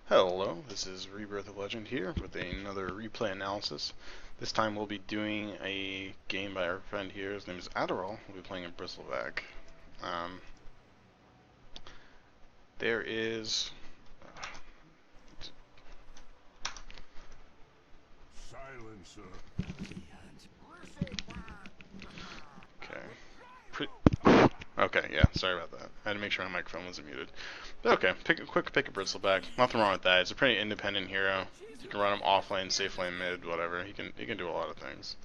Hello, this is Rebirth of Legend here with another replay analysis. This time we'll be doing a game by our friend here. His name is Adderall. We'll be playing a Bristleback. Um, there is... Silencer. Okay, yeah, sorry about that. I had to make sure my microphone wasn't muted. But okay, pick a Bristleback. Nothing wrong with that. It's a pretty independent hero. You can run him off lane, safe lane, mid, whatever. He can do a lot of things.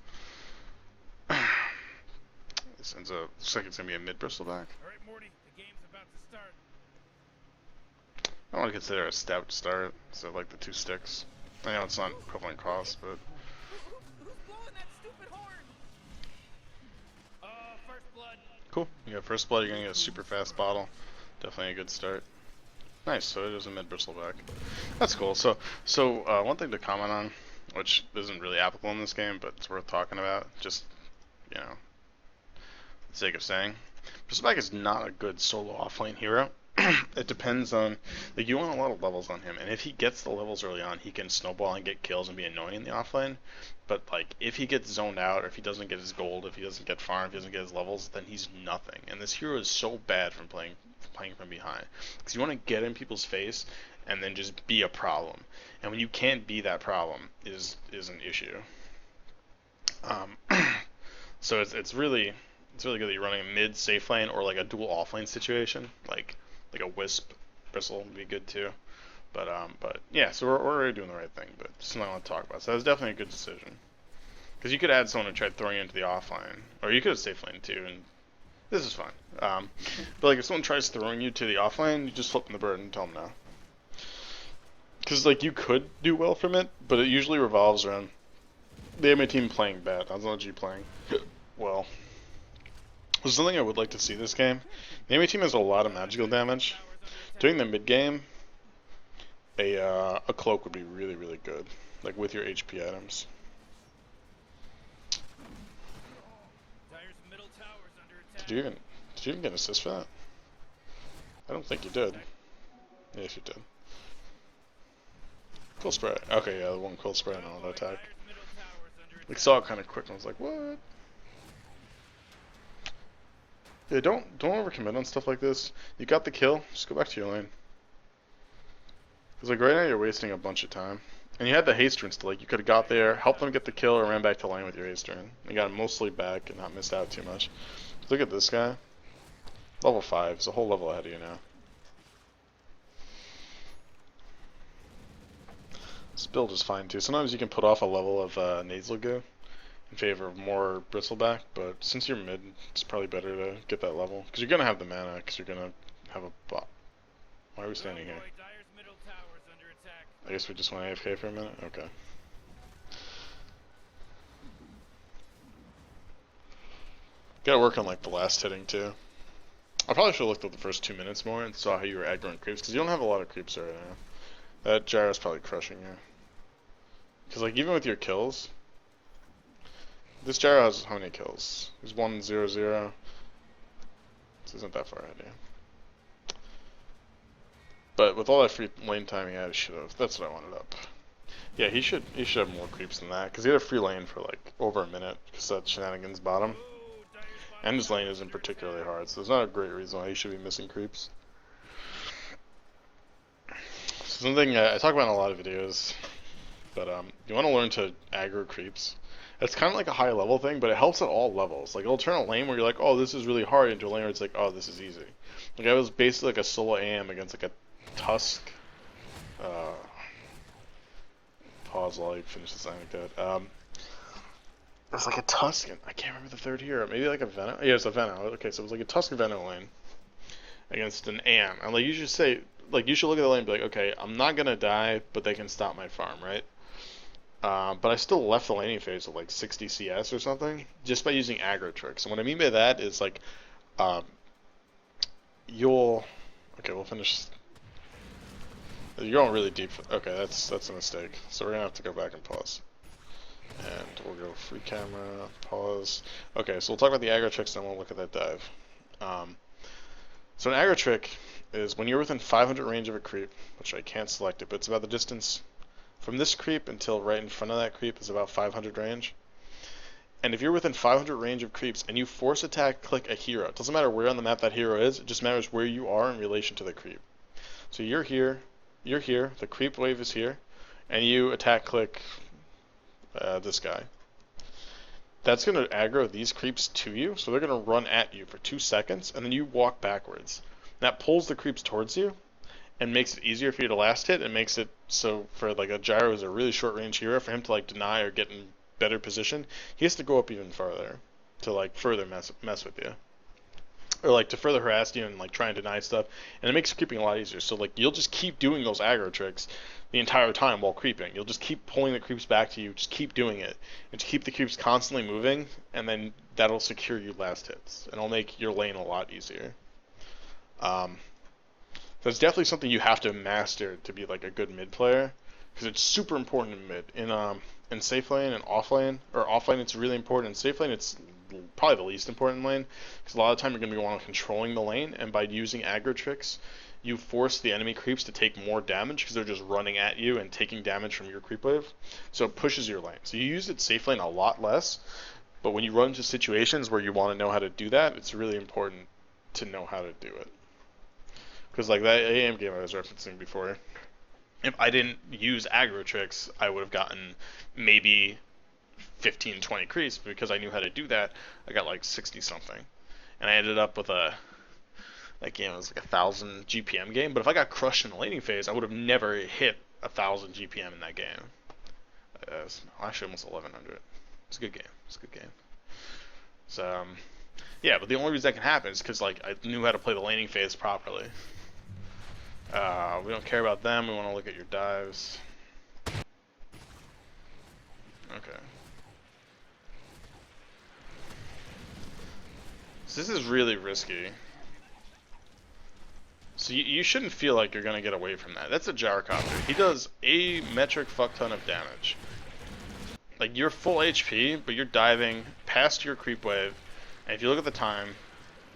This ends up, looks like it's gonna be a mid Bristleback. Alright, Morty, the game's about to start. I want to consider a stout start, so like the 2 sticks. I know it's not equivalent cost, but Who's blowing that stupid horn? First blood. cool. You got first blood, you're gonna get a super fast bottle. Definitely a good start. Nice, so it is a mid Bristleback. That's cool. So one thing to comment on, which isn't really applicable in this game, but it's worth talking about, just, you know, for the sake of saying. Bristleback is not a good solo offlane hero. It depends on, like, you want a lot of levels on him, and if he gets the levels early on, he can snowball and get kills and be annoying in the offlane. But like, if he gets zoned out, or if he doesn't get his gold, if he doesn't get farm, if he doesn't get his levels, then he's nothing. And this hero is so bad from playing from behind, because you want to get in people's face and then just be a problem. And when you can't be that problem, is an issue. So it's really good that you're running a mid safe lane or like a dual offlane situation, like a Wisp Bristle would be good too. But yeah, so we're already doing the right thing, but it's something I want to talk about. So that's definitely a good decision. Because you could add someone who tried throwing you into the offline, or you could have safe lane too, and this is fine. But like if someone tries throwing you to the offline, you just flip them the bird and tell them no. Because like you could do well from it, but it usually revolves around the enemy team playing bad, not you playing well. There's something I would like to see this game. The enemy team has a lot of magical damage. During the mid game, a cloak would be really, really good, like with your HP items. Did you even get an assist for that? I don't think you did. Yes, you did. Cool spray. Okay, yeah, the one cool spray and auto attack. Like, saw it kind of quick and I was like, what? Yeah, don't overcommit on stuff like this. You got the kill, just go back to your lane. Because like right now you're wasting a bunch of time. And you had the haste turns to, like, you could have got there, helped them get the kill, or ran back to lane with your haste turn. You got mostly back and not missed out too much. Look at this guy. Level 5, he's a whole level ahead of you now. This build is fine too. Sometimes you can put off a level of nasal goo in favor of more Bristleback, but since you're mid, it's probably better to get that level. Because you're going to have the mana, because you're going to have a bot. Why are we standing here? I guess we just went AFK for a minute? Okay. Gotta work on like the last hitting too. I probably should have looked at the first 2 minutes more and saw how you were aggroing creeps, because you don't have a lot of creeps right now. That gyro's probably crushing you. Because like even with your kills, this gyro has how many kills? He's 1-0-0. This isn't that far ahead of you. But with all that free lane time he had, he should have. That's what I wanted up. Yeah, he should have more creeps than that, because he had a free lane for like over a minute, because that shenanigans bottom. And his lane isn't particularly hard, so there's not a great reason why he should be missing creeps. So something I talk about in a lot of videos, but you want to learn to aggro creeps. It's kind of like a high level thing, but it helps at all levels. Like it'll turn a lane where you're like, oh, this is really hard, into a lane where it's like, oh, this is easy. Like I was basically like a solo AM against like a Tusk. Pause while you finish this anecdote. It's like a Tusk, and I can't remember the third hero. Maybe like a Venom. Yeah, it's a Venom. Okay, so it was like a Tusk and Venom lane against an AM, and like you should say, like you should look at the lane and be like, okay, I'm not gonna die, but they can stop my farm, right? But I still left the laning phase at like 60 CS or something, just by using aggro tricks. And what I mean by that is like, you'll, okay, we'll finish. You're going really deep. Okay, that's a mistake. So we're gonna have to go back and pause. And we'll go free camera, pause. Okay, so we'll talk about the aggro tricks and then we'll look at that dive. So an aggro trick is when you're within 500 range of a creep, which I can't select it, but it's about the distance from this creep until right in front of that creep is about 500 range. And if you're within 500 range of creeps and you force attack click a hero, it doesn't matter where on the map that hero is, it just matters where you are in relation to the creep. So you're here, the creep wave is here, and you attack click this guy. That's going to aggro these creeps to you, so they're going to run at you for 2 seconds, and then you walk backwards. That pulls the creeps towards you, and makes it easier for you to last hit, and makes it so for like a gyro who's a really short range hero, for him to like deny or get in better position, he has to go up even farther to like further mess with you, or like to further harass you and like try and deny stuff, and it makes creeping a lot easier. So like you'll just keep doing those aggro tricks the entire time while creeping. You'll just keep pulling the creeps back to you, just keep doing it, and to keep the creeps constantly moving, and then that'll secure you last hits, and it'll make your lane a lot easier. So it's definitely something you have to master to be like a good mid player, because it's super important in mid. In safe lane and off lane, or off lane it's really important. In safe lane it's probably the least important lane, because a lot of the time you're going to be controlling the lane, and by using aggro tricks, you force the enemy creeps to take more damage because they're just running at you and taking damage from your creep wave. So it pushes your lane. So you use it safe lane a lot less, but when you run into situations where you want to know how to do that, it's really important to know how to do it. Because like that AM game I was referencing before, if I didn't use aggro tricks, I would have gotten maybe 15, 20 creeps. Because I knew how to do that, I got like 60 something. And I ended up with that game was like 1,000 GPM game. But if I got crushed in the laning phase, I would have never hit 1,000 GPM in that game. Actually almost 1,100. It's a good game. So, yeah, but the only reason that can happen is because like I knew how to play the laning phase properly. We don't care about them, we want to look at your dives. Okay. So this is really risky. So you shouldn't feel like you're going to get away from that. That's a gyrocopter. He does a metric fuck ton of damage. Like, you're full HP, but you're diving past your creep wave. And if you look at the time,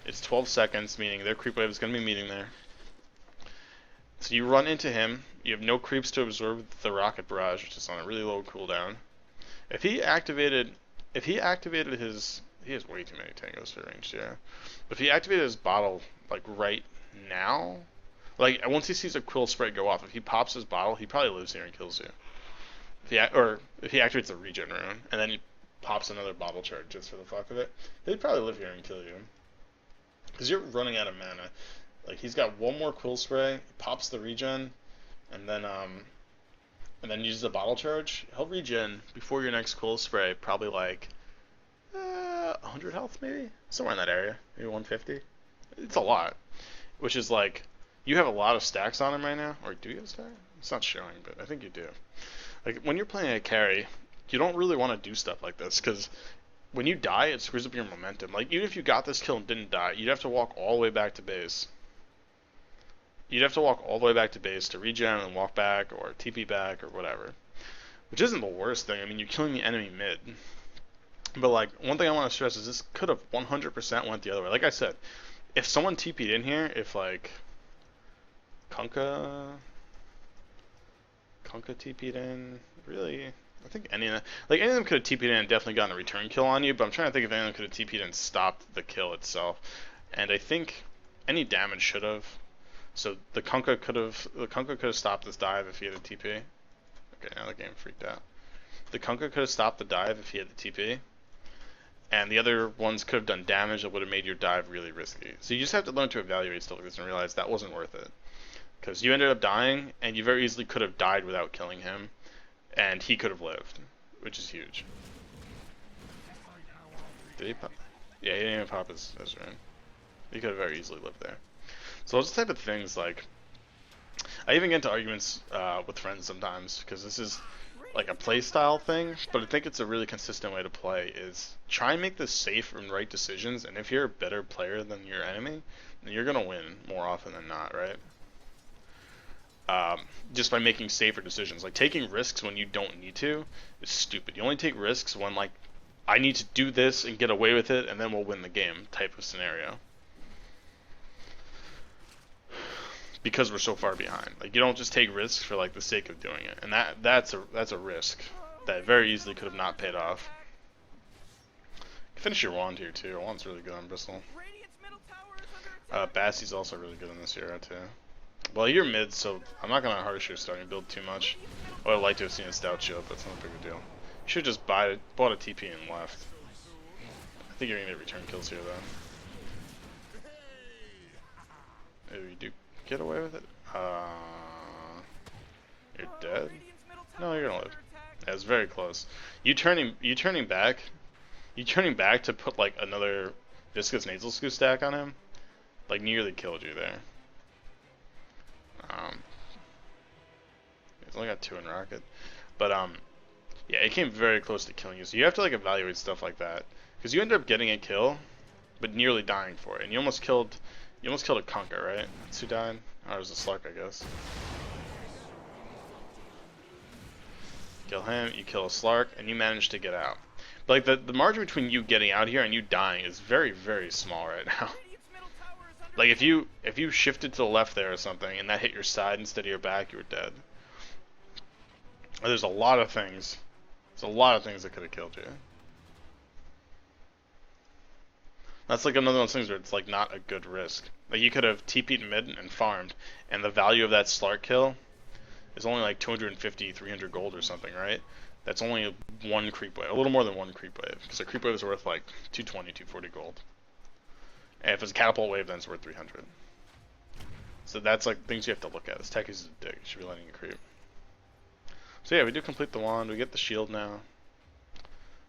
it's 12 seconds, meaning their creep wave is going to be meeting there. So you run into him, you have no creeps to absorb the rocket barrage, which is on a really low cooldown. If he activated his, he has way too many tangos for range, yeah. But if he activated his bottle, like right now, like once he sees a quill spray go off, if he pops his bottle, he probably lives here and kills you. If he activates the regen rune, and then he pops another bottle charge just for the fuck of it, he'd probably live here and kill you. Because you're running out of mana. Like, he's got one more quill spray, pops the regen, and then uses a bottle charge. He'll regen before your next quill spray, probably like 100 health maybe? Somewhere in that area. Maybe 150. It's a lot. Which is like, you have a lot of stacks on him right now. Or do you have a stack? It's not showing, but I think you do. Like, when you're playing a carry, you don't really want to do stuff like this, because when you die, it screws up your momentum. Like, even if you got this kill and didn't die, you'd have to walk all the way back to base. You'd have to walk all the way back to base to regen and walk back, or TP back, or whatever. Which isn't the worst thing. I mean, you're killing the enemy mid. But, like, one thing I want to stress is this could have 100% went the other way. Like I said, if someone TP'd in here, if, like, Kunkka TP'd in, really, I think any of them could have TP'd in and definitely gotten a return kill on you, but I'm trying to think if any of them could have TP'd in and stopped the kill itself. And I think any damage should have. So the Kunkka could have stopped this dive if he had a TP. Okay, now the game freaked out. The Kunkka could have stopped the dive if he had the TP. And the other ones could have done damage that would have made your dive really risky. So you just have to learn to evaluate stuff like this and realize that wasn't worth it. Because you ended up dying, and you very easily could have died without killing him. And he could have lived, which is huge. Did he pop? Yeah, he didn't even pop his rune. He could have very easily lived there. So those type of things, like, I even get into arguments with friends sometimes, because this is like a play style thing, but I think it's a really consistent way to play, is try and make the safe and right decisions, and if you're a better player than your enemy, then you're going to win more often than not, right? Just by making safer decisions. Like, taking risks when you don't need to is stupid. You only take risks when, like, I need to do this and get away with it, and then we'll win the game type of scenario. because we're so far behind. Like you don't just take risks for like the sake of doing it, and that's a risk that very easily could have not paid off. Finish your wand here too. Your wand's really good on Bristle. Bassie's also really good in this era too. Well, you're mid, so I'm not gonna harsh your starting build too much. I would like to have seen a stout shield, but it's not a big deal. You should just bought a TP and left. I think you're gonna get return kills here though. Maybe you do get away with it. You're dead. No, you're gonna live. Yeah, it's very close. You turning back to put like another Viscous Nasal Screw stack on him, like nearly killed you there. He's only got 2 in Rocket, but yeah, it came very close to killing you. So you have to like evaluate stuff like that, because you ended up getting a kill, but nearly dying for it, and you almost killed a Kunkka, right? That's who died. Oh, it was a Slark, I guess. Kill him, you kill a Slark, and you manage to get out. But like the margin between you getting out here and you dying is very, very small right now. Like if you shifted to the left there or something and that hit your side instead of your back, you were dead. There's a lot of things. There's a lot of things that could have killed you. That's like another one of those things where it's like not a good risk. Like you could have TP'd mid and farmed, and the value of that Slark kill is only like 250, 300 gold or something, right? That's only one creep wave, a little more than one creep wave, because a creep wave is worth like 220, 240 gold. And if it's a catapult wave, then it's worth 300. So that's like things you have to look at. This tech is a dick. You should be letting it creep. So yeah, we do complete the wand. We get the shield now.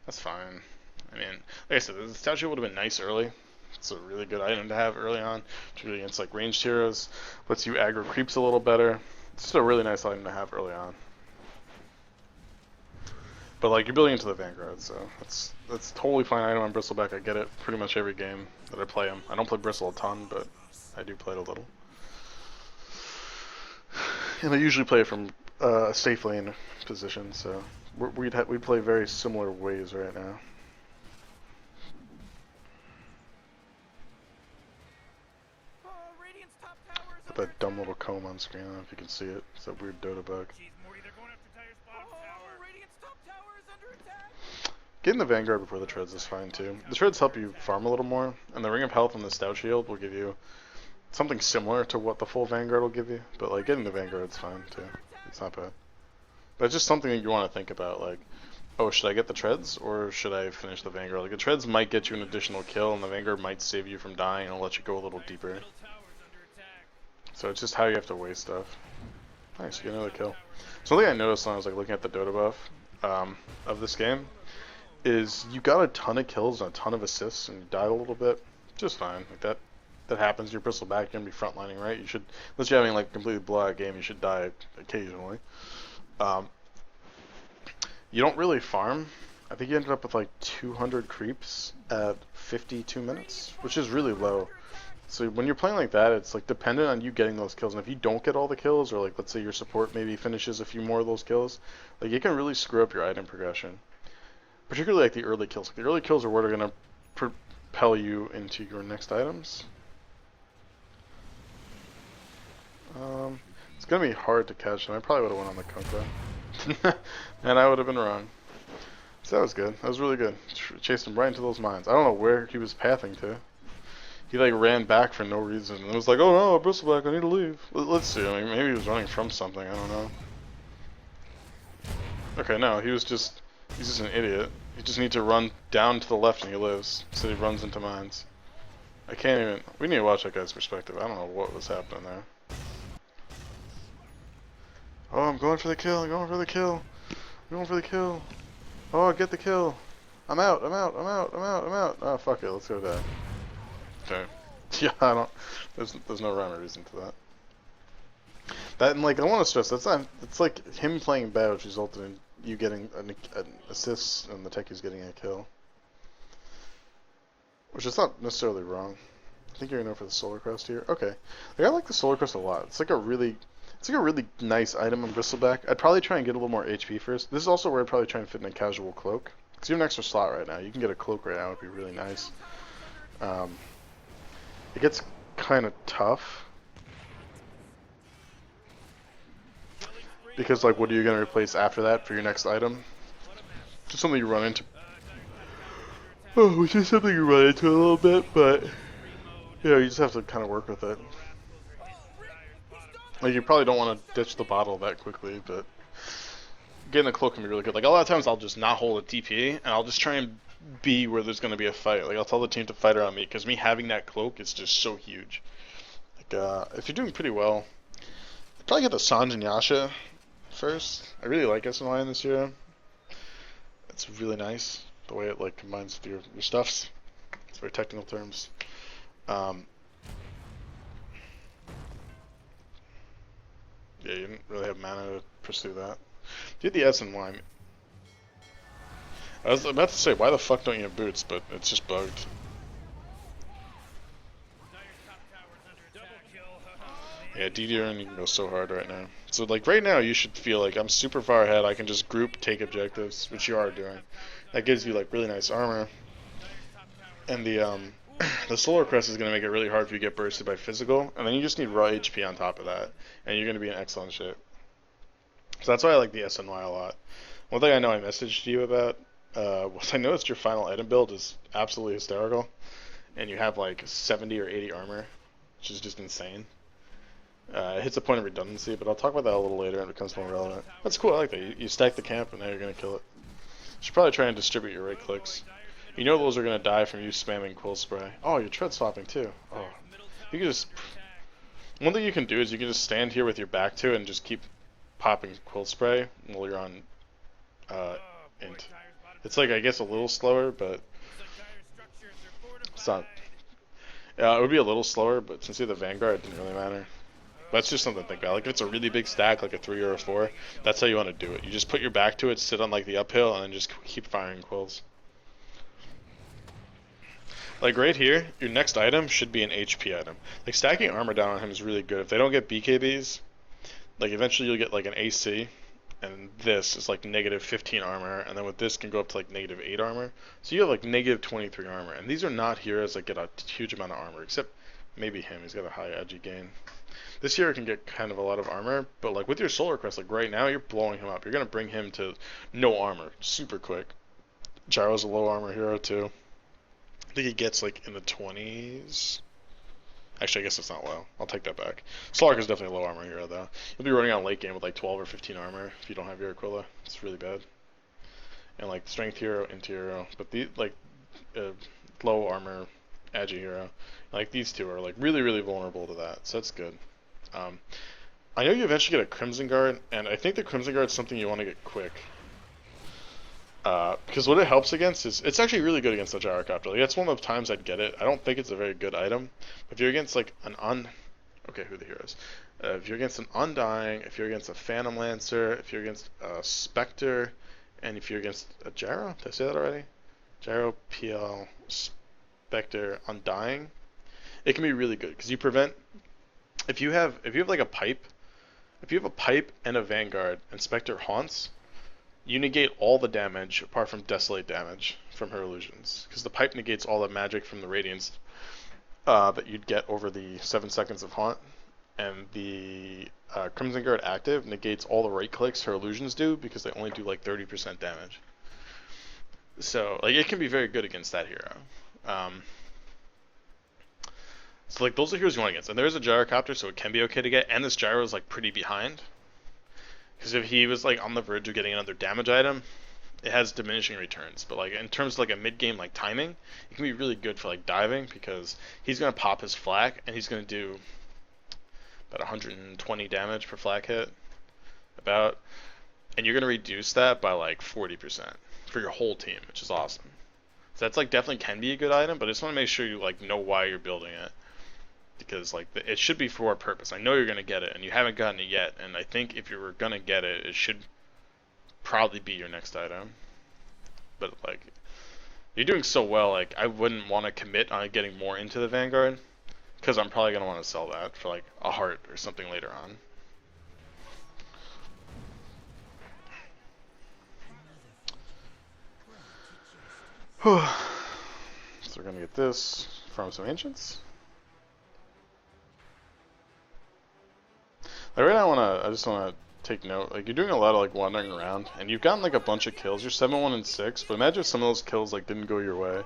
That's fine. I mean, like I said, the stout shield would have been nice early. It's a really good item to have early on, particularly against like ranged heroes. Lets you aggro creeps a little better. It's just a really nice item to have early on. But like you're building into the Vanguard, so that's totally fine item on Bristleback. I get it pretty much every game that I play him. I don't play Bristle a ton, but I do play it a little. And I usually play it from a safe lane position, so we play very similar ways right now. Put that dumb little comb on screen. I don't know if you can see it. It's that weird Dota bug. Getting the Vanguard before the treads is fine too. The treads help you farm a little more, and the Ring of Health and the Stout Shield will give you something similar to what the full Vanguard will give you. But like getting the Vanguard is fine too. It's not bad. But it's just something that you want to think about, like, oh, should I get the treads or should I finish the Vanguard? Like the treads might get you an additional kill, and the Vanguard might save you from dying and let you go a little deeper. So it's just how you have to weigh stuff. Nice, you get another kill. Something I noticed when I was like looking at the Dota buff of this game is you got a ton of kills and a ton of assists and you died a little bit. Just fine. Like that happens. You're Bristleback, you're gonna be frontlining, right? You should, unless you're having like a completely blowout game, you should die occasionally. You don't really farm. I think you ended up with like 200 creeps at 52 minutes, which is really low. So when you're playing like that, it's like dependent on you getting those kills, and if you don't get all the kills, or like let's say your support maybe finishes a few more of those kills, like it can really screw up your item progression. Particularly like the early kills. Like the early kills are what are gonna propel you into your next items. It's gonna be hard to catch, and I probably would have went on the Kunkka, and I would have been wrong. So that was good. That was really good. Chased him right into those mines. I don't know where he was pathing to. He like ran back for no reason and was like, "Oh no, Bristleback, I need to leave." Let's see. I mean, maybe he was running from something. I don't know. Okay, no, he's just an idiot. You just need to run down to the left and he lives. So he runs into mines. I can't even. We need to watch that guy's perspective. I don't know what was happening there. Oh, I'm going for the kill. I'm going for the kill. I'm going for the kill. Oh, get the kill. I'm out. I'm out. I'm out. I'm out. I'm out. Oh, fuck it. Let's go die. Okay. Yeah, I don't. There's no rhyme or reason to that. That, and like I want to stress, that's not. It's like him playing bad, which resulted in you getting an assist and the techies getting a kill, which is not necessarily wrong. I think you're gonna go for the Solar Crest here. Okay, like, I like the Solar Crest a lot. It's like a really nice item on Bristleback. I'd probably try and get a little more HP first. This is also where I'd probably try and fit in a casual cloak, because you have an extra slot right now. You can get a cloak right now. It'd be really nice. It gets kind of tough Because like, what are you gonna replace after that for your next item? Just something you run into. Oh, which is something you run into a little bit, but you know, you just have to kind of work with it. Like, you probably don't want to ditch the bottle that quickly, but getting a cloak can be really good. Like, a lot of times I'll just not hold a TP, and I'll just try and be where there's going to be a fight. Like, I'll tell the team to fight around me, because me having that cloak is just so huge. Like, if you're doing pretty well, I'd probably get the Sanj and Yasha first. I really like SNY in this year. It's really nice, the way it, like, combines with your stuffs. It's very technical terms. Yeah, you didn't really have mana to pursue that. Did the SNY. I was about to say, why the fuck don't you have boots, but it's just bugged. Yeah, DDR and you can go so hard right now. So like right now you should feel like I'm super far ahead, I can just group take objectives, which you are doing. That gives you like really nice armor. And the Solar Crest is gonna make it really hard for you to get bursted by physical, and then you just need raw HP on top of that, and you're gonna be in excellent shape. So that's why I like the SNY a lot. One thing I know I messaged you about, was I noticed your final item build is absolutely hysterical, and you have like 70 or 80 armor, which is just insane. It hits a point of redundancy, but I'll talk about that a little later and it becomes more relevant. That's cool, I like that. You stack the camp and now you're going to kill it. You should probably try and distribute your right clicks. You know those are going to die from you spamming quill spray. Oh, you're tread swapping too. Oh. You can just... One thing you can do is you can just stand here with your back to it and just keep popping quill spray while you're on int. It's like, I guess, a little slower, but it's not... Yeah, it would be a little slower, but since you have the Vanguard, it didn't really matter. That's just something to think about. Like, if it's a really big stack, like a 3 or a 4, that's how you want to do it. You just put your back to it, sit on, like, the uphill, and then just keep firing quills. Like, right here, your next item should be an HP item. Like, stacking armor down on him is really good. If they don't get BKBs, like, eventually you'll get, like, an AC, and this is, like, negative 15 armor, and then with this can go up to, like, negative 8 armor. So you have, like, negative 23 armor. And these are not heroes that get a huge amount of armor, except maybe him. He's got a high edgy gain. This hero can get kind of a lot of armor, but like with your Solar Crest, like right now, you're blowing him up. You're gonna bring him to no armor, super quick. Gyro's a low armor hero too. I think he gets like in the 20s. Actually, I guess it's not low. I'll take that back. Slark is definitely a low armor hero though. You'll be running on late game with like 12 or 15 armor if you don't have your Aquila. It's really bad. And like strength hero, int hero, but the like low armor agi hero, like these two are like really vulnerable to that. So that's good. I know you eventually get a Crimson Guard, and I think the Crimson Guard is something you want to get quick. Because what it helps against is, it's actually really good against the Gyrocopter. Like, that's one of the times I'd get it. I don't think it's a very good item. But if you're against, like, okay, who are the heroes? If you're against an Undying, if you're against a Phantom Lancer, if you're against a Spectre, and if you're against a Gyro, did I say that already? Gyro, PL, Spectre, Undying, it can be really good, because you prevent... If you have like a pipe, if you have a pipe and a Vanguard and Spectre haunts, you negate all the damage apart from Desolate damage from her illusions, because the pipe negates all the magic from the Radiance that you'd get over the 7 seconds of haunt, and the Crimson Guard active negates all the right clicks her illusions do because they only do like 30% damage. So like it can be very good against that hero. So like those are heroes you want against, and there is a Gyrocopter, so it can be okay to get. And this Gyro is like pretty behind, because if he was like on the verge of getting another damage item, it has diminishing returns. But like in terms of like a mid game like timing, it can be really good for like diving, because he's gonna pop his flak and he's gonna do about 120 damage per flak hit, and you're gonna reduce that by like 40% for your whole team, which is awesome. So that's like definitely can be a good item, but I just want to make sure you like know why you're building it. Because like it should be for a purpose. I know you're gonna get it, and you haven't gotten it yet. And I think if you were gonna get it, it should probably be your next item. But like, you're doing so well. Like I wouldn't want to commit on getting more into the Vanguard, because I'm probably gonna want to sell that for like a heart or something later on. So we're gonna get this from some ancients. Like right now, I just wanna take note. Like, you're doing a lot of like wandering around, and you've gotten like a bunch of kills. You're 7-1 and 6, but imagine if some of those kills like didn't go your way.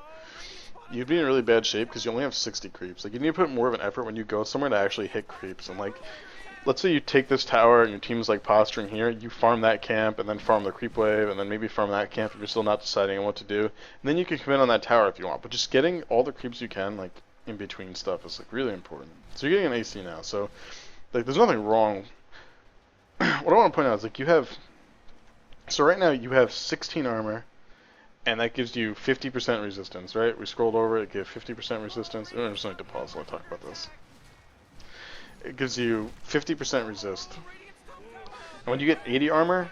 You'd be in really bad shape because you only have 60 creeps. Like, you need to put more of an effort when you go somewhere to actually hit creeps. And like, let's say you take this tower and your team's like posturing here, you farm that camp and then farm the creep wave and then maybe farm that camp if you're still not deciding on what to do. And then you can come in on that tower if you want. But just getting all the creeps you can like in between stuff is like really important. So you're getting an AC now. So like, there's nothing wrong. What I want to point out is like so right now you have 16 armor. And that gives you 50% resistance, right? We scrolled over it, gave 50% resistance. I just need to pause while I talk about this. It gives you 50% resist. And when you get 80 armor,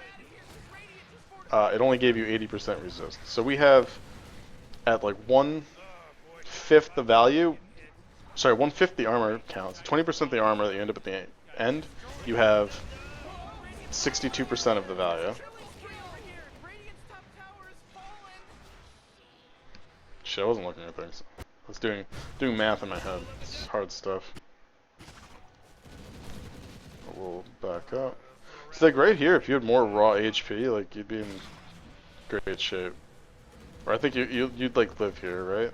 it only gave you 80% resist. So we have, at like 1/5 the value, sorry, 1/5 the armor counts. 20% the armor that you end up at the end, you have 62% of the value. Shit, I wasn't looking at things. I was doing math in my head. It's hard stuff. We'll back up. So like right here, if you had more raw HP, like you'd be in great shape. Or I think you'd like live here, right?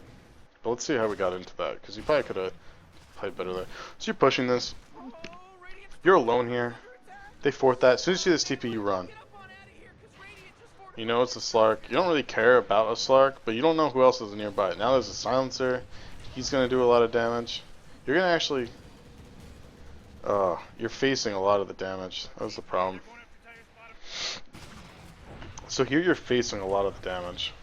But let's see how we got into that, because you probably could have played better there. So you're pushing this. You're alone here. They fourth that. As soon as you see this TP, you run. You know it's a Slark. You don't really care about a Slark, but you don't know who else is nearby. Now there's a Silencer. He's going to do a lot of damage. You're going to actually... you're facing a lot of the damage. That was the problem. So here you're facing a lot of the damage.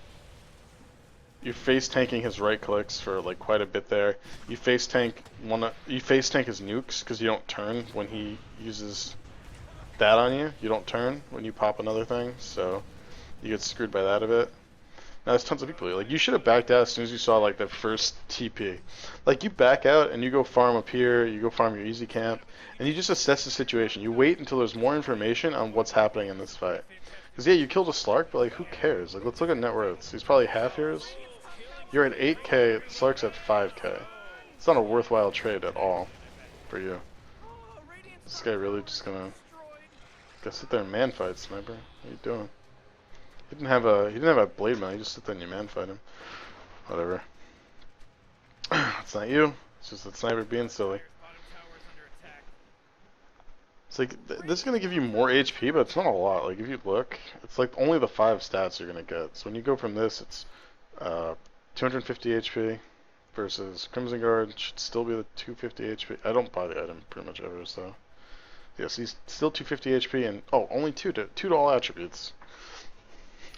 You're face tanking his right clicks for like quite a bit there. You face tank his nukes because you don't turn when he uses that on you. You don't turn when you pop another thing, so you get screwed by that a bit. Now there's tons of people here. Like, you should have backed out as soon as you saw like the first TP. Like, you back out and you go farm up here, you go farm your easy camp, and you just assess the situation. You wait until there's more information on what's happening in this fight. Because yeah, you killed a Slark, but like, who cares? Like, let's look at net worths. He's probably half yours. You're at 8k, Slark's at 5k. It's not a worthwhile trade at all for you. Is this guy really just gonna sit there and man fight, Sniper? What are you doing? He didn't have a blade man, he just sit there and you man fight him. Whatever. It's not you, it's just that Sniper being silly. It's like, this is gonna give you more HP, but it's not a lot. Like, if you look, it's like only the 5 stats you're gonna get. So when you go from this, it's 250 HP versus Crimson Guard should still be the 250 HP. I don't buy the item pretty much ever, so. Yes, he's still 250 HP and, oh, only 2 to all attributes.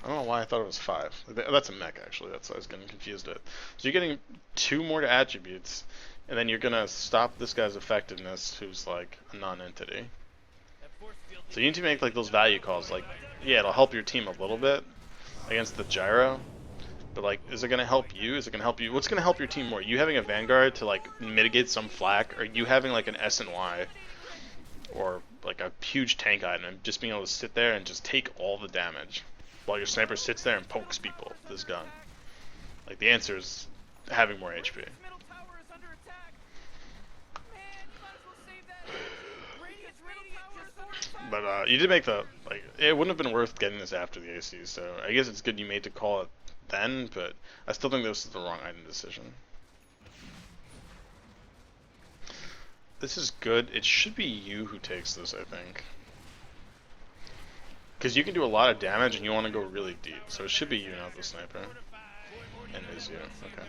I don't know why I thought it was 5. That's a mech, actually. That's what I was getting confused with. So you're getting 2 more to attributes, and then you're gonna stop this guy's effectiveness, who's like a non-entity. So you need to make like those value calls. Like, yeah, it'll help your team a little bit against the gyro, but like, is it gonna help you? Is it gonna help you? What's gonna help your team more? You having a Vanguard to like mitigate some flak, or you having like an S and Y, or like a huge tank item, and just being able to sit there and just take all the damage while your sniper sits there and pokes people with this gun? Like, the answer is having more HP. But you did make the, like, it wouldn't have been worth getting this after the AC, so I guess it's good you made to call it then, but I still think this is the wrong item decision. This is good. It should be you who takes this, I think. Because you can do a lot of damage and you want to go really deep, so it should be you, not the sniper. And it is you, okay.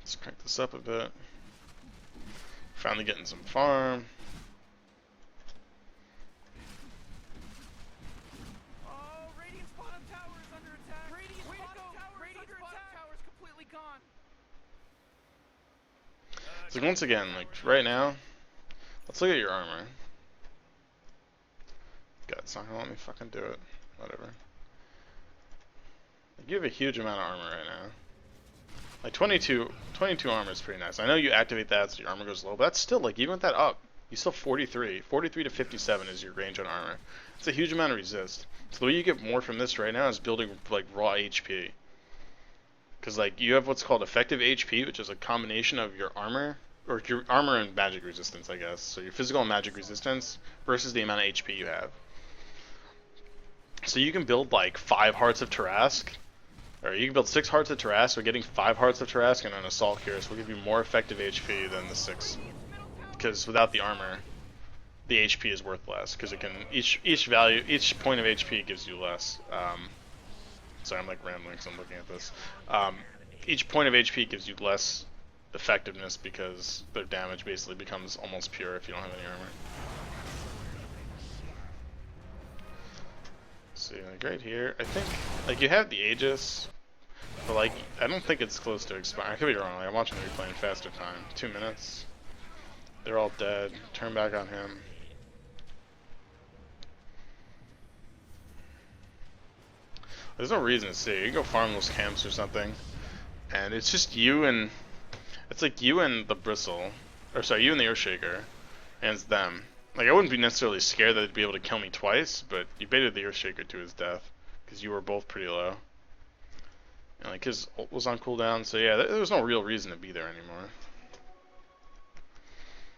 Let's crank this up a bit. Finally getting some farm. So once again, like right now, let's look at your armor. God, it's not gonna let me fucking do it. Whatever. Like, you have a huge amount of armor right now. Like 22 armor is pretty nice. I know you activate that so your armor goes low, but that's still, like, even with that up, you still 43. 43 to 57 is your range on armor. It's a huge amount of resist. So the way you get more from this right now is building like raw HP. Because like you have what's called effective HP, which is a combination of your armor or your armor and magic resistance, I guess. So your physical and magic resistance versus the amount of HP you have. So you can build like 5 Hearts of Tarask, or you can build 6 Hearts of Tarask, but getting 5 Hearts of Tarask and an Assault Cuirass will give you more effective HP than the 6. Because without the armor, the HP is worth less. Because it can each point of HP gives you less. Sorry, I'm like rambling because I'm looking at this. Each point of HP gives you less effectiveness because their damage basically becomes almost pure if you don't have any armor. See, like right here, I think like you have the Aegis, but like I don't think it's close to expiring. I could be wrong. Like, I'm watching the replay in faster time. 2 minutes. They're all dead. Turn back on him. There's no reason to see. You can go farm those camps or something, and it's just you and it's like you and the Bristle, or sorry, you and the Earthshaker, and it's them. Like I wouldn't be necessarily scared that they'd be able to kill me twice, but you baited the Earthshaker to his death because you were both pretty low, and like his ult was on cooldown. So yeah, there was no real reason to be there anymore.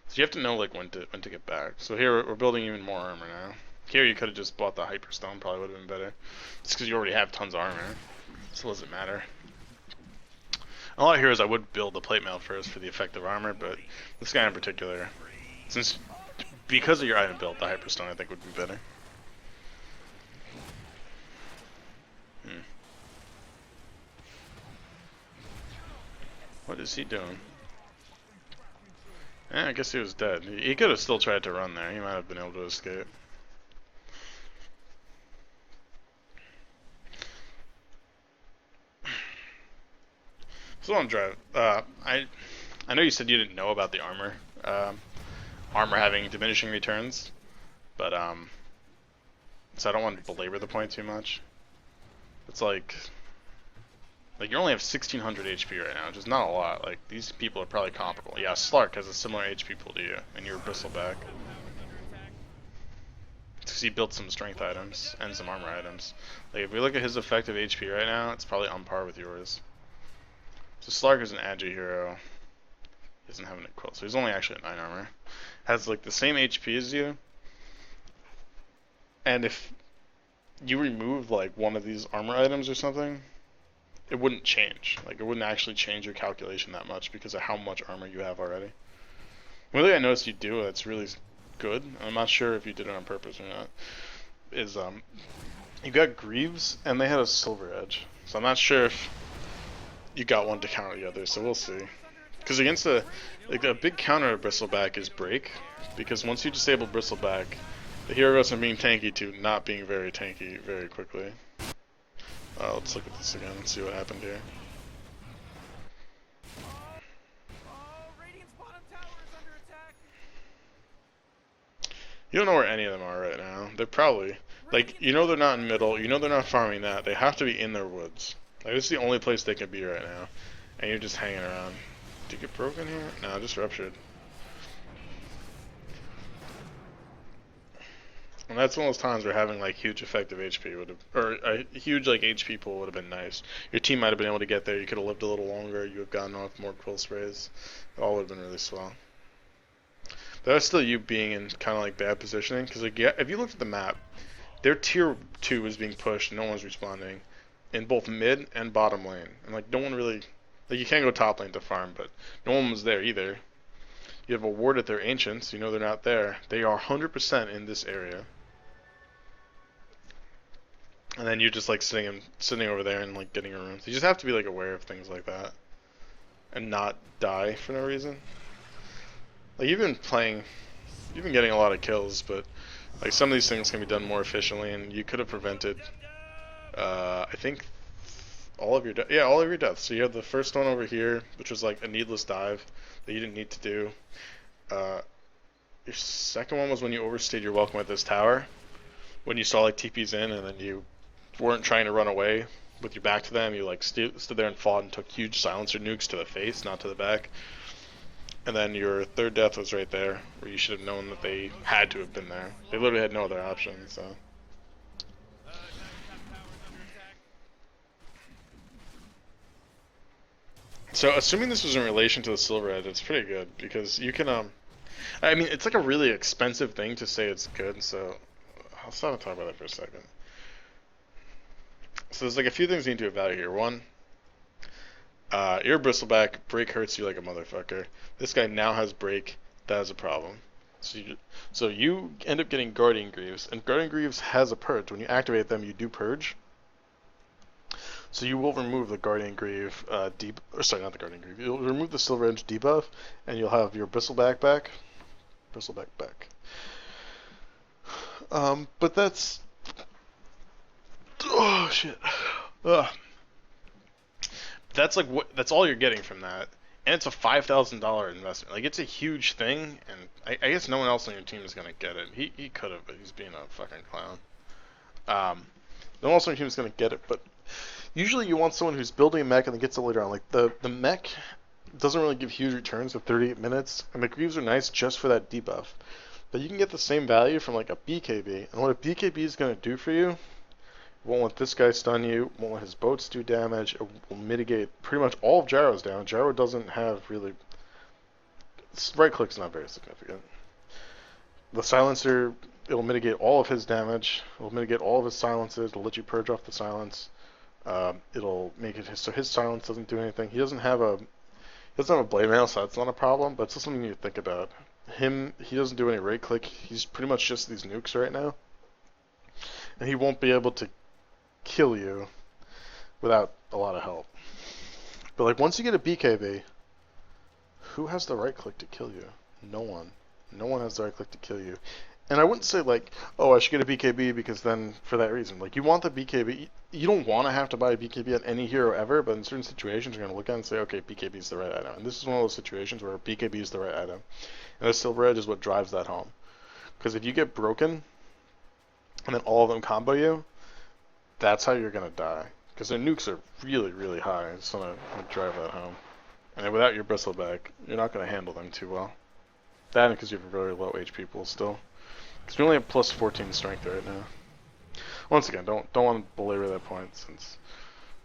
So you have to know like when to get back. So here we're building even more armor now. Here you could have just bought the Hyperstone, probably would have been better. Just because you already have tons of armor. So it doesn't matter. A lot of heroes I would build the plate mail first for the effective armor, but this guy in particular, because of your item build, the Hyperstone I think would be better. What is he doing? Yeah, I guess he was dead. He could have still tried to run there. He might have been able to escape. So on drive, I know you said you didn't know about the armor, armor having diminishing returns, but so I don't want to belabor the point too much. It's like you only have 1600 HP right now, which is not a lot. Like these people are probably comparable. Yeah, Slark has a similar HP pool to you, and you're Bristleback. It's because he built some strength items and some armor items. Like if we look at his effective HP right now, it's probably on par with yours. So Slark is an Agi hero. He doesn't have an quill, so he's only actually at 9 armor. Has like the same HP as you. And if you remove like one of these armor items or something, it wouldn't change. Like it wouldn't actually change your calculation that much because of how much armor you have already. One thing I noticed you do that's really good, I'm not sure if you did it on purpose or not, is you got Greaves and they had a silver edge. So I'm not sure if you got one to counter the other, so we'll see. Because against a big counter of Bristleback is break, because once you disable Bristleback, the hero goes from being tanky to not being very tanky very quickly. Let's look at this again and see what happened here. You don't know where any of them are right now. They're probably, like, you know they're not in middle, you know they're not farming that, they have to be in their woods. Like, this is the only place they can be right now. And you're just hanging around. Did you get broken here? No, just ruptured. And that's one of those times where having like huge effective HP would have, or a huge like HP pool would have been nice. Your team might have been able to get there. You could have lived a little longer. You have gotten off more quill sprays. It all would have been really swell. But that's still you being in kind of like bad positioning, because like yeah, if you looked at the map, their tier 2 was being pushed and no one was responding in both mid and bottom lane. And like no one really, like you can't go top lane to farm, but no one was there either. You have a ward at their ancients, you know they're not there. They are 100% in this area. And then you're just like sitting over there and like getting runes. You just have to be like aware of things like that. And not die for no reason. Like you've been getting a lot of kills, but like some of these things can be done more efficiently, and you could have prevented I think all of your deaths. So you have the first one over here, which was like a needless dive that you didn't need to do. Your second one was when you overstayed your welcome at this tower, when you saw like TPs in and then you weren't trying to run away with your back to them. You like stood there and fought and took huge silencer nukes to the face, not to the back. And then your third death was right there, where you should have known that they had to have been there. They literally had no other option, so. So assuming this was in relation to the Silver Edge, it's pretty good because you can I mean it's like a really expensive thing to say it's good, so I'll stop and talk about that for a second. So there's like a few things you need to evaluate here. One, you're a bristleback, break hurts you like a motherfucker. This guy now has break, that is a problem. So you end up getting Guardian Greaves, and Guardian Greaves has a purge. When you activate them, you do purge. So you will remove the Guardian Greave sorry, not the Guardian Greave. You'll remove the Silver Edge debuff, and you'll have your Bristleback back. Bristleback back. But that's oh shit. Ugh. That's like that's all you're getting from that, and it's a $5,000 investment. Like it's a huge thing, and I guess no one else on your team is gonna get it. He could have, but he's being a fucking clown. No one else on your team is gonna get it, but usually you want someone who's building a mech and then gets it later on. Like the mech doesn't really give huge returns with 38 minutes, and the Greaves are nice just for that debuff. But you can get the same value from like a BKB, and what a BKB is gonna do for you, won't let this guy stun you, won't let his boats do damage, it will mitigate pretty much all of Gyro's damage. Gyro doesn't have really... Right click's not very significant. The silencer, it'll mitigate all of his damage, it'll mitigate all of his silences, it'll let you purge off the silence. It'll make it so his silence doesn't do anything. He doesn't have a blade mail, so that's not a problem, but it's just something you need to think about. He doesn't do any right click, he's pretty much just these nukes right now. And he won't be able to kill you without a lot of help. But like once you get a BKB, who has the right click to kill you? No one. No one has the right click to kill you. And I wouldn't say like, oh, I should get a BKB because then for that reason. Like you want the BKB. You don't want to have to buy a BKB on any hero ever, but in certain situations you're going to look at it and say, okay, BKB is the right item. And this is one of those situations where BKB is the right item. And the Silver Edge is what drives that home. Because if you get broken and then all of them combo you, that's how you're going to die. Because their nukes are really, really high. I just want to drive that home. And then without your Bristleback, you're not going to handle them too well. That and because you have a very low HP pool still. Because we only have plus 14 strength right now. Once again, don't want to belabor that point since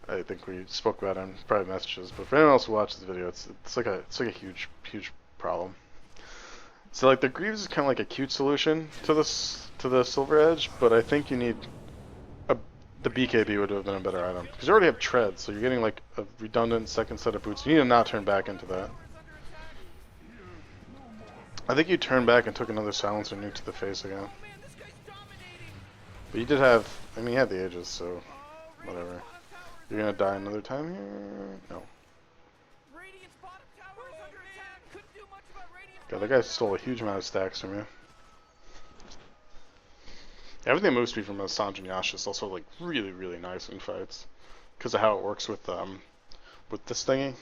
I think we spoke about it in private messages. But for anyone else who watches the video, it's like a huge problem. So like the Greaves is kind of like a cute solution to the Silver Edge, but I think you need the BKB would have been a better item because you already have treads, so you're getting like a redundant second set of boots. You need to not turn back into that. I think you turned back and took another silencer nuke to the face again. But you did have, I mean, you had the Aegis, so whatever. You're gonna die another time here? No. God, that guy stole a huge amount of stacks from you. Everything moves speed from Sanj and Yasha is also like really nice in fights because of how it works with this thingy.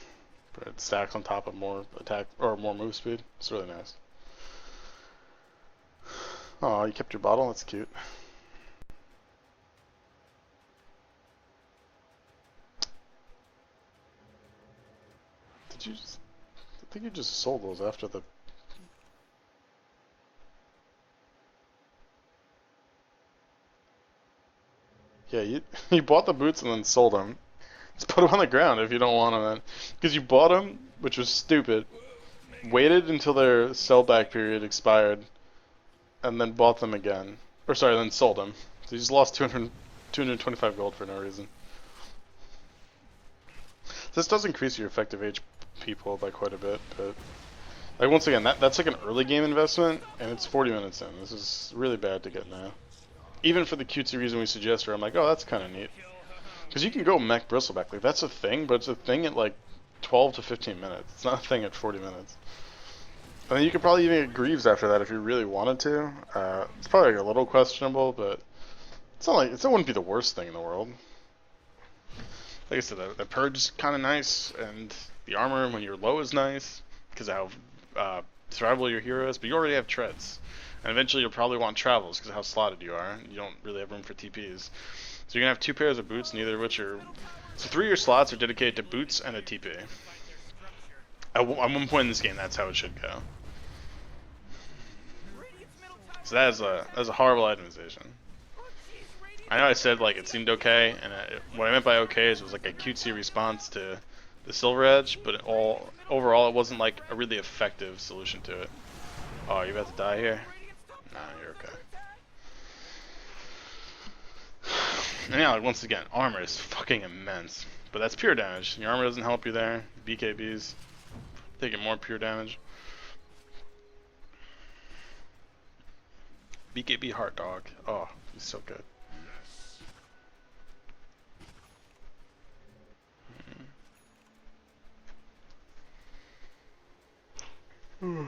But it stacks on top of more attack or more move speed. It's really nice. Oh, you kept your bottle? That's cute. Did you just... I think you just sold those after the... Yeah, you bought the boots and then sold them. Just put them on the ground if you don't want them then. Because you bought them, which was stupid, waited until their sellback period expired, and then bought them again. Or sorry, then sold them. So you just lost 225 gold for no reason. This does increase your effective HP pool by quite a bit, but like once again, that's like an early game investment, and it's 40 minutes in. This is really bad to get now. Even for the cutesy reason we suggest, where I'm like, oh, that's kind of neat. Because you can go mech Bristleback, like that's a thing, but it's a thing at like 12 to 15 minutes. It's not a thing at 40 minutes. I mean, you could probably even get Greaves after that if you really wanted to. It's probably like a little questionable, but it's not like it wouldn't be the worst thing in the world. Like I said, the purge is kind of nice, and the armor when you're low is nice because of how survivable your hero is. But you already have treads, and eventually you'll probably want travels because of how slotted you are. You don't really have room for TPs, so you're gonna have 2 pairs of boots, neither of which are. So 3 of your slots are dedicated to boots and a TP. At one point in this game, that's how it should go. So that is a horrible itemization. I know I said like it seemed okay, and what I meant by okay is it was like a cutesy response to the Silver Edge, but overall it wasn't like a really effective solution to it. Oh, are you about to die here? Nah, you're okay. And yeah, like, once again, armor is fucking immense. But that's pure damage. Your armor doesn't help you there. BKBs taking more pure damage. BKB Heart Dog. Oh, he's so good. Oh,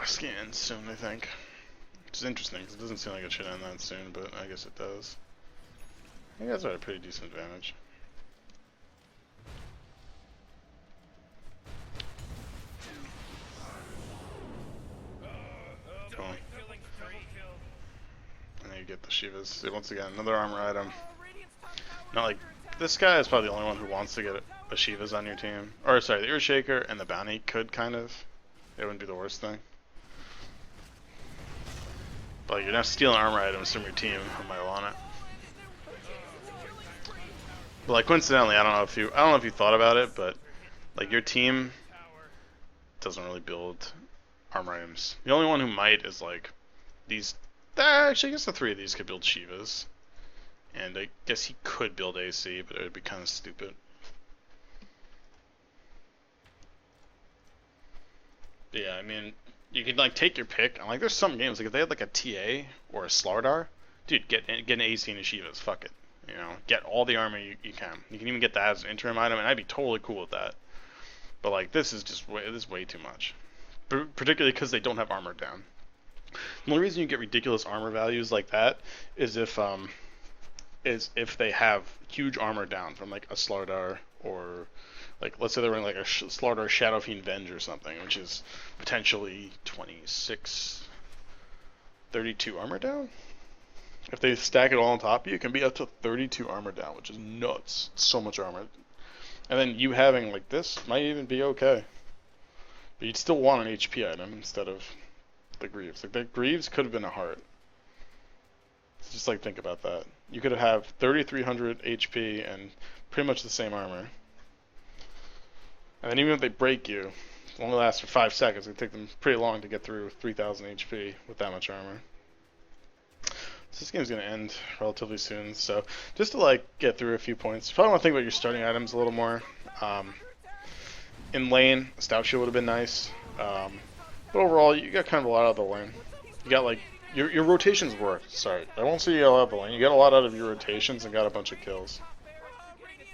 it's gonna end soon, I think. Which is interesting, because it doesn't seem like it should end that soon, but I guess it does. You guys are at a pretty decent advantage. Cool. And then you get the Shivas. So once again, another armor item. Not like, this guy is probably the only one who wants to get a Shivas on your team. Or sorry, the Earthshaker and the Bounty could kind of. It wouldn't be the worst thing. But like, you're not stealing armor items from your team who might want it. But like coincidentally, I don't know if you thought about it, but like your team doesn't really build armor items. The only one who might is like these. Actually, I guess the three of these could build Shivas, and I guess he could build AC, but it would be kind of stupid. But yeah, I mean, you could like take your pick. And like, there's some games like if they had like a TA or a Slardar, dude, get an AC and a Shivas. Fuck it, you know, get all the armor you can. You can even get that as an interim item, and I'd be totally cool with that. But like, this is just way too much, particularly because they don't have armor down. The only reason you get ridiculous armor values like that is if they have huge armor down from like a Slardar, or like let's say they're running like a Slardar Shadow Fiend Venge or something, which is potentially 26, 32 armor down. If they stack it all on top of you, it can be up to 32 armor down, which is nuts. So much armor. And then you having like this might even be okay. But you'd still want an HP item instead of the Greaves. Like the Greaves could have been a heart. So just like think about that. You could have 3,300 HP and pretty much the same armor. And then even if they break you, it only lasts for 5 seconds. It would take them pretty long to get through 3,000 HP with that much armor. So this game's gonna end relatively soon. So just to like get through a few points, you probably want to think about your starting items a little more. In lane, a Stout Shield would have been nice. But overall, you got kind of a lot out of the lane. You got like, your rotations worked. Sorry, I won't say you got a lot out of the lane. You got a lot out of your rotations and got a bunch of kills.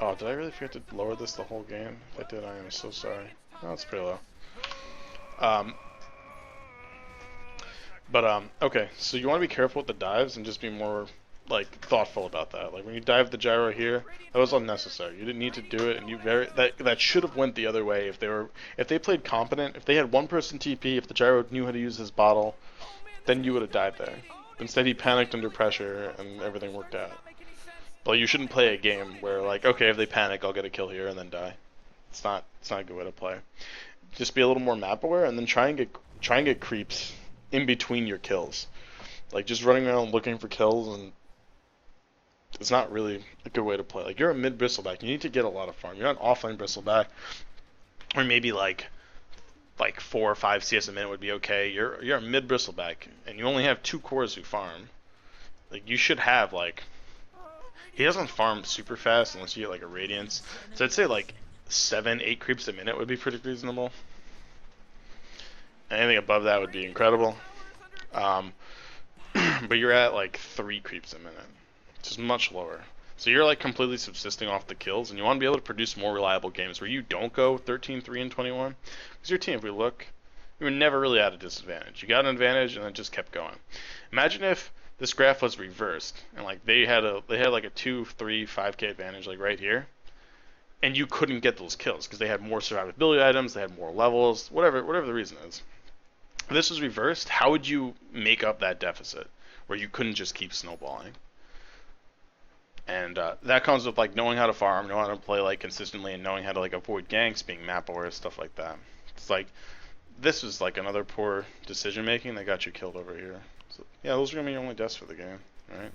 Oh, did I really forget to lower this the whole game? If I did, I am so sorry. Oh, it's pretty low. Okay, so you want to be careful with the dives and just be more like thoughtful about that. Like when you dive the gyro here, that was unnecessary. You didn't need to do it, and that should have went the other way if they played competent. If they had one person TP, if the gyro knew how to use his bottle, then you would have died there. Instead, he panicked under pressure, and everything worked out. But you shouldn't play a game where like, okay, if they panic, I'll get a kill here and then die. It's not a good way to play. Just be a little more map aware, and then try and get creeps in between your kills. Like just running around looking for kills, and it's not really a good way to play. Like you're a mid Bristleback, you need to get a lot of farm. You're not an offlane Bristleback, or maybe like 4 or 5 CS a minute would be okay. You're a mid Bristleback, and you only have 2 cores who farm. Like you should have like, he doesn't farm super fast unless you get like a Radiance. So I'd say like 7, 8 creeps a minute would be pretty reasonable. Anything above that would be incredible. But you're at like 3 creeps a minute, which is much lower. So you're like completely subsisting off the kills, and you want to be able to produce more reliable games where you don't go 13, 3, and 21. Because your team, if we look, you were never really at a disadvantage. You got an advantage and then just kept going. Imagine if this graph was reversed and like they had like a 2, 3, 5k advantage like right here, and you couldn't get those kills because they had more survivability items, they had more levels, whatever the reason is. If this was reversed, how would you make up that deficit where you couldn't just keep snowballing? And that comes with like knowing how to farm, knowing how to play like consistently, and knowing how to like avoid ganks, being map aware, stuff like that. It's like this was like another poor decision making that got you killed over here. So yeah, those are gonna be your only deaths for the game, right?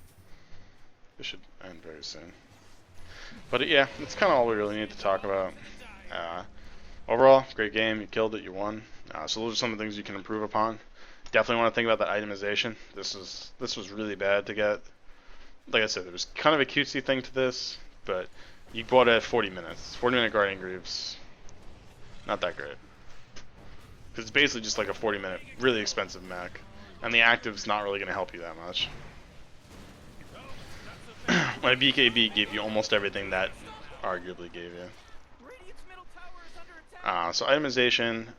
This should end very soon. But yeah, that's kind of all we really need to talk about. Uh, Overall, great game. You killed it. You won. So those are some of the things you can improve upon. Definitely want to think about that itemization. This was really bad to get. Like I said, there was kind of a cutesy thing to this, but you bought it at 40 minutes. 40-minute Guardian Greaves, not that great. Because it's basically just like a 40-minute, really expensive mech. And the active's not really going to help you that much. My BKB gave you almost everything that arguably gave you. Radiant's middle tower is under attack. So itemization,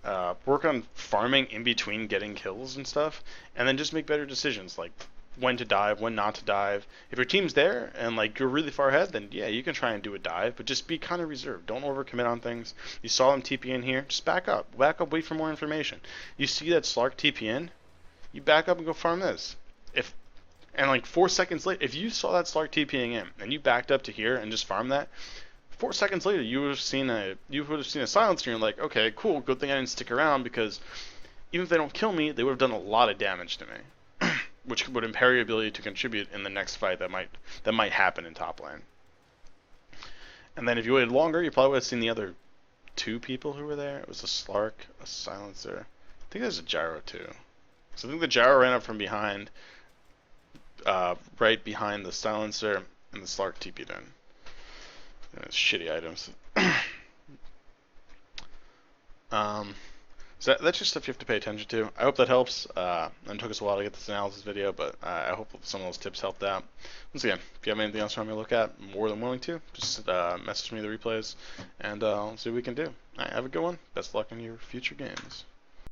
work on farming in between getting kills and stuff, and then just make better decisions, like when to dive, when not to dive. If your team's there and like you're really far ahead, then yeah, you can try and do a dive, but just be kind of reserved. Don't overcommit on things. You saw them TP in here, just back up, wait for more information. You see that Slark TP in, you back up and go farm this. And like 4 seconds later, if you saw that Slark TPing in and you backed up to here and just farmed that, 4 seconds later you would have seen a silencer and you're like, okay, cool, good thing I didn't stick around, because even if they don't kill me, they would have done a lot of damage to me, which would impair your ability to contribute in the next fight that might happen in top lane. And then if you waited longer, you probably would have seen the other 2 people who were there. It was a Slark, a silencer. I think there's a gyro too. So I think the gyro ran up from behind, right behind the silencer, and the Slark TP'd in. And it's shitty items. So that's just stuff you have to pay attention to. I hope that helps. It took us a while to get this analysis video, but I hope some of those tips helped out. Once again, if you have anything else you want me to look at, I'm more than willing to. Just message me the replays, and I'll see what we can do. Alright, have a good one. Best of luck in your future games.